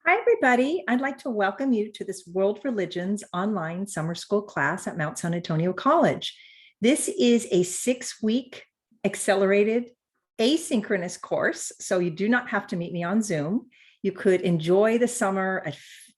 Hi, everybody. I'd like to welcome you to this World Religions online summer school class at Mount San Antonio College. This is a 6-week accelerated asynchronous course, so you do not have to meet me on Zoom. You could enjoy the summer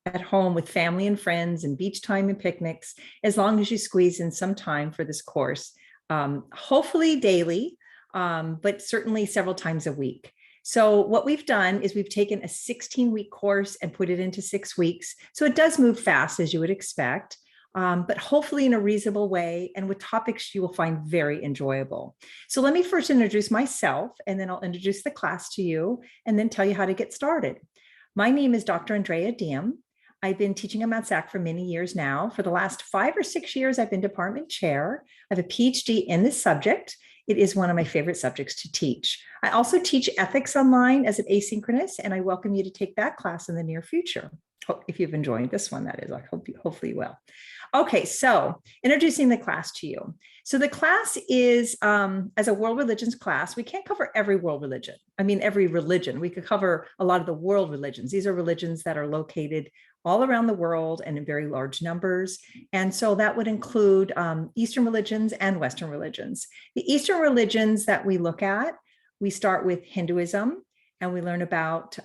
at home with family and friends and beach time and picnics, as long as you squeeze in some time for this course, hopefully daily, but certainly several times a week. So what we've done is we've taken a 16-week course and put it into 6 weeks. So it does move fast, as you would expect, but hopefully in a reasonable way and with topics you will find very enjoyable. So let me first introduce myself, and then I'll introduce the class to you and then tell you how to get started. My name is Dr. Andrea Diem. I've been teaching at Mount SAC for many years now. For the last 5 or 6 years, I've been department chair. I have a PhD in this subject. It is one of my favorite subjects to teach. I also teach ethics online as an asynchronous, and I welcome you to take that class in the near future. If you've enjoyed this one, that is, I hope hopefully you will. Okay, so introducing the class to you. So the class is, as a world religions class, we can't cover every world religion. I mean, every religion. We could cover a lot of the world religions. These are religions that are located all around the world and in very large numbers. And so that would include Eastern religions and Western religions. The Eastern religions that we look at, we start with Hinduism, and we learn about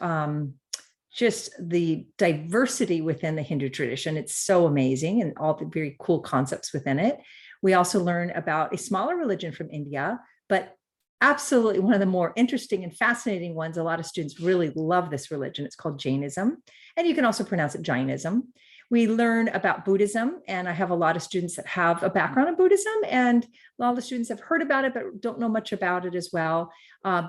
just the diversity within the Hindu tradition. It's so amazing, and all the very cool concepts within it. We also learn about a smaller religion from India, but absolutely one of the more interesting and fascinating ones. A lot of students really love this religion. It's called Jainism, and you can also pronounce it Jainism. We learn about Buddhism, and I have a lot of students that have a background in Buddhism, and a lot of the students have heard about it, but don't know much about it as well.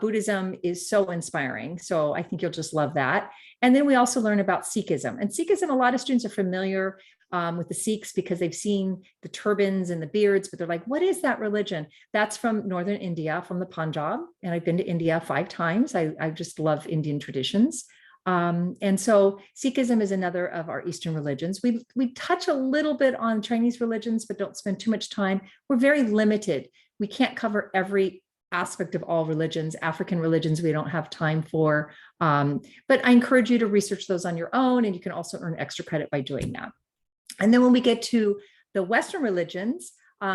Buddhism is so inspiring, so I think you'll just love that. And then we also learn about Sikhism. And Sikhism, a lot of students are familiar with the Sikhs because they've seen the turbans and the beards, but they're like, what is that religion? That's from northern India, from the Punjab. And I've been to India 5 times. I just love Indian traditions. And so Sikhism is another of our Eastern religions. We touch a little bit on Chinese religions, but don't spend too much time. We're very limited. We can't cover every aspect of all religions. African religions, we don't have time for, but I encourage you to research those on your own, and you can also earn extra credit by doing that. And then when we get to the Western religions,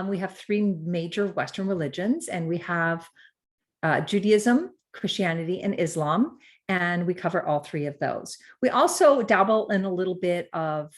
we have 3 major Western religions, and we have Judaism, Christianity, and Islam, and we cover all 3 of those. We also dabble in a little bit of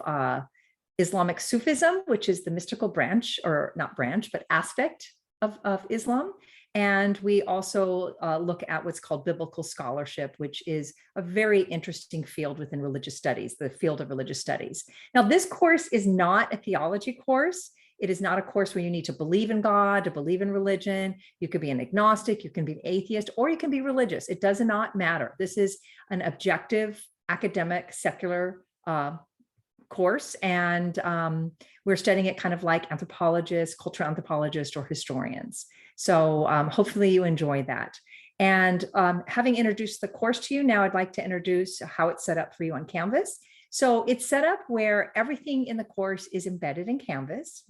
Islamic Sufism, which is the mystical branch, or not branch, but aspect of Islam. And we also look at what's called biblical scholarship, which is a very interesting field within religious studies, the field of religious studies. Now, this course is not a theology course. It is not a course where you need to believe in God, to believe in religion. You could be an agnostic, you can be an atheist, or you can be religious. It does not matter. This is an objective, academic, secular course, and we're studying it kind of like anthropologists, cultural anthropologists, or historians. So hopefully you enjoy that. And having introduced the course to you, now I'd like to introduce how it's set up for you on Canvas. So it's set up where everything in the course is embedded in Canvas.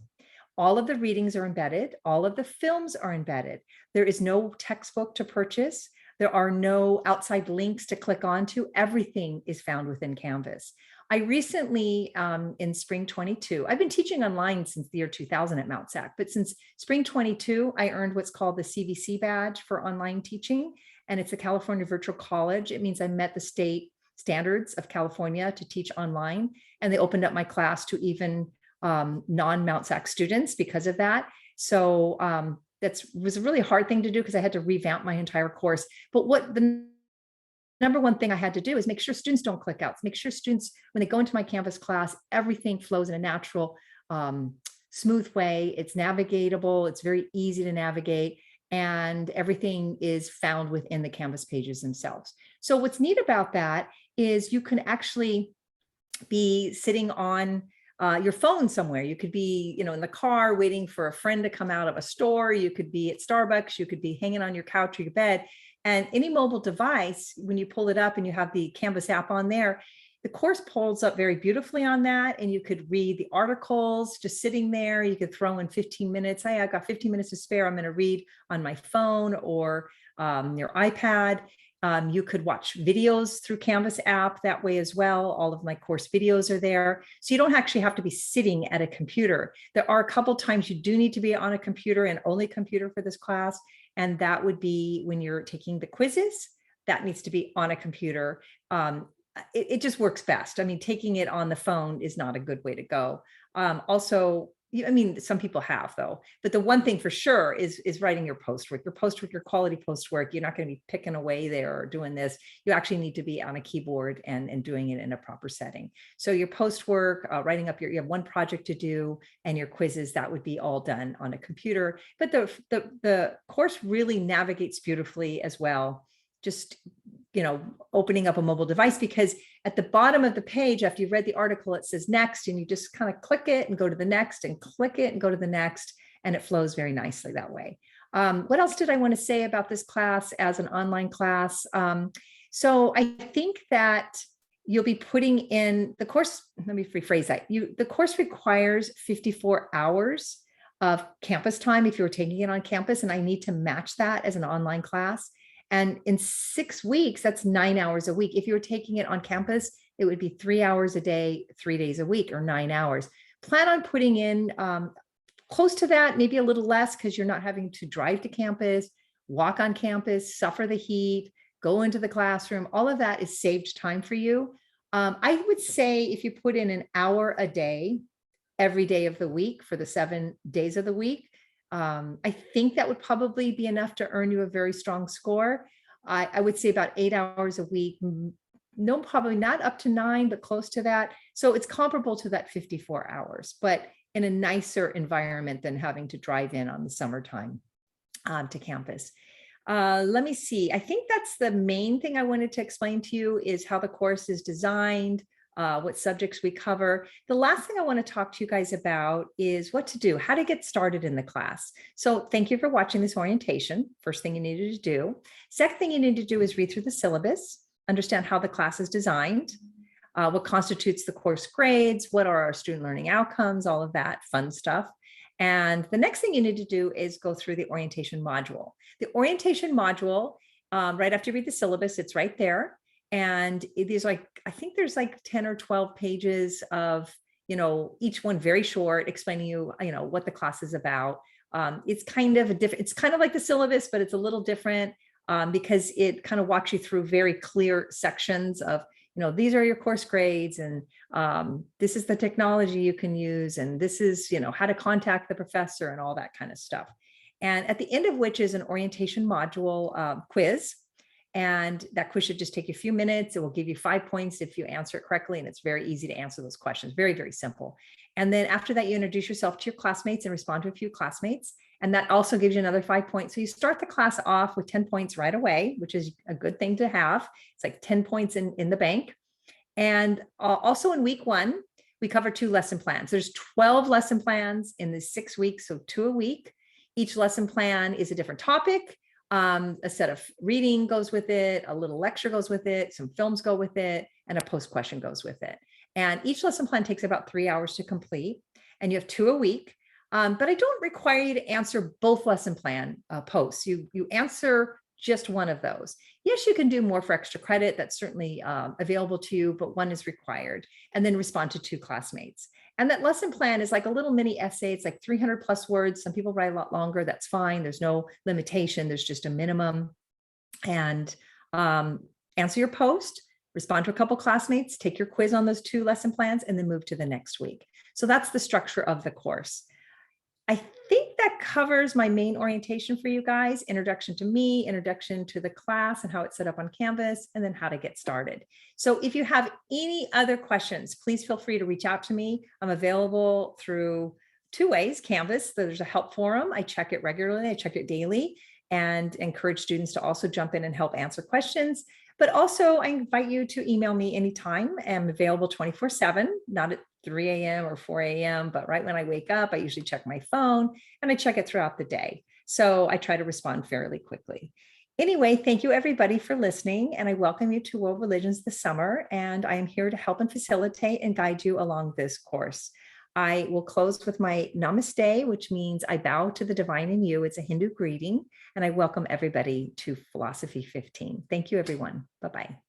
All of the readings are embedded. All of the films are embedded. There is no textbook to purchase. There are no outside links to click onto. Everything is found within Canvas. I recently, in spring 22, I've been teaching online since the year 2000 at Mount SAC, but since spring 22, I earned what's called the CVC badge for online teaching, and it's the California Virtual College. It means I met the state standards of California to teach online, and they opened up my class to even non-Mount SAC students because of that. So that was a really hard thing to do because I had to revamp my entire course. But what the number one thing I had to do is make sure students don't click out. Make sure students, when they go into my Canvas class, everything flows in a natural, smooth way. It's navigatable. It's very easy to navigate, and everything is found within the Canvas pages themselves. So what's neat about that is you can actually be sitting on your phone somewhere. You could be, in the car waiting for a friend to come out of a store. You could be at Starbucks. You could be hanging on your couch or your bed. And any mobile device, when you pull it up and you have the Canvas app on there, the course pulls up very beautifully on that. And you could read the articles just sitting there. You could throw in 15 minutes. Hey, I've got 15 minutes to spare. I'm going to read on my phone or your iPad. You could watch videos through Canvas app that way as well. All of my course videos are there. So you don't actually have to be sitting at a computer. There are a couple times you do need to be on a computer and only computer for this class. And that would be when you're taking the quizzes, that needs to be on a computer. It just works best. I mean, taking it on the phone is not a good way to go. Also, I mean, some people have though, but the one thing for sure is writing your post-work, your quality post-work. You're not going to be picking away there or doing this. You actually need to be on a keyboard and doing it in a proper setting. So your post-work, writing up you have one project to do, and your quizzes, that would be all done on a computer. But the course really navigates beautifully as well. Just, opening up a mobile device, because at the bottom of the page, after you've read the article, it says next, and you just kind of click it and go to the next and click it and go to the next, and it flows very nicely that way. What else did I want to say about this class as an online class? So I think that you'll be putting in the course. Let me rephrase that. The course requires 54 hours of campus time if you're taking it on campus, and I need to match that as an online class. And in 6 weeks, that's 9 hours a week. If you were taking it on campus, it would be 3 hours a day, 3 days a week, or 9 hours. Plan on putting in close to that, maybe a little less, because you're not having to drive to campus, walk on campus, suffer the heat, go into the classroom. All of that is saved time for you. I would say if you put in an hour a day, every day of the week for the 7 days of the week, I think that would probably be enough to earn you a very strong score. I would say about 8 hours a week. No, probably not up to 9, but close to that. So it's comparable to that 54 hours, but in a nicer environment than having to drive in on the summertime to campus. Let me see. I think that's the main thing I wanted to explain to you, is how the course is designed, what subjects we cover. The last thing I want to talk to you guys about is what to do, how to get started in the class. So thank you for watching this orientation. First thing you needed to do. Second thing you need to do is read through the syllabus, understand how the class is designed, what constitutes the course grades, what are our student learning outcomes, all of that fun stuff. And the next thing you need to do is go through the orientation module. The orientation module, right after you read the syllabus, it's right there. And it is I think there's 10 or 12 pages of, each one very short, explaining you, what the class is about. It's kind of it's kind of like the syllabus, but it's a little different because it kind of walks you through very clear sections of, these are your course grades, and this is the technology you can use, and this is, how to contact the professor and all that kind of stuff. And at the end of which is an orientation module quiz. And that quiz should just take you a few minutes. It will give you 5 points if you answer it correctly. And it's very easy to answer those questions. Very, very simple. And then after that, you introduce yourself to your classmates and respond to a few classmates. And that also gives you another 5 points. So you start the class off with 10 points right away, which is a good thing to have. It's like 10 points in the bank. And also in week 1, we cover 2 lesson plans. There's 12 lesson plans in the 6 weeks, so 2 a week. Each lesson plan is a different topic. A set of reading goes with it, a little lecture goes with it, some films go with it, and a post question goes with it. And each lesson plan takes about 3 hours to complete, and you have 2 a week. But I don't require you to answer both lesson plan posts. You answer just one of those. Yes, you can do more for extra credit. That's certainly available to you, but one is required. And then respond to 2 classmates. And that lesson plan is like a little mini essay. It's like 300 plus words. Some people write a lot longer. That's fine. There's no limitation. There's just a minimum. And answer your post, respond to a couple classmates, take your quiz on those 2 lesson plans, and then move to the next week. So that's the structure of the course. I think that covers my main orientation for you guys: introduction to me, introduction to the class and how it's set up on Canvas, and then how to get started. So if you have any other questions, please feel free to reach out to me. I'm available through 2 ways. Canvas, there's a help forum. I check it regularly. I check it daily, and encourage students to also jump in and help answer questions. But also I invite you to email me anytime. I'm available 24/7, not at 3 a.m. or 4 a.m., but right when I wake up, I usually check my phone, and I check it throughout the day. So I try to respond fairly quickly. Anyway, thank you everybody for listening, and I welcome you to World Religions this summer, and I am here to help and facilitate and guide you along this course. I will close with my namaste, which means I bow to the divine in you. It's a Hindu greeting, and I welcome everybody to Philosophy 15. Thank you, everyone. Bye-bye.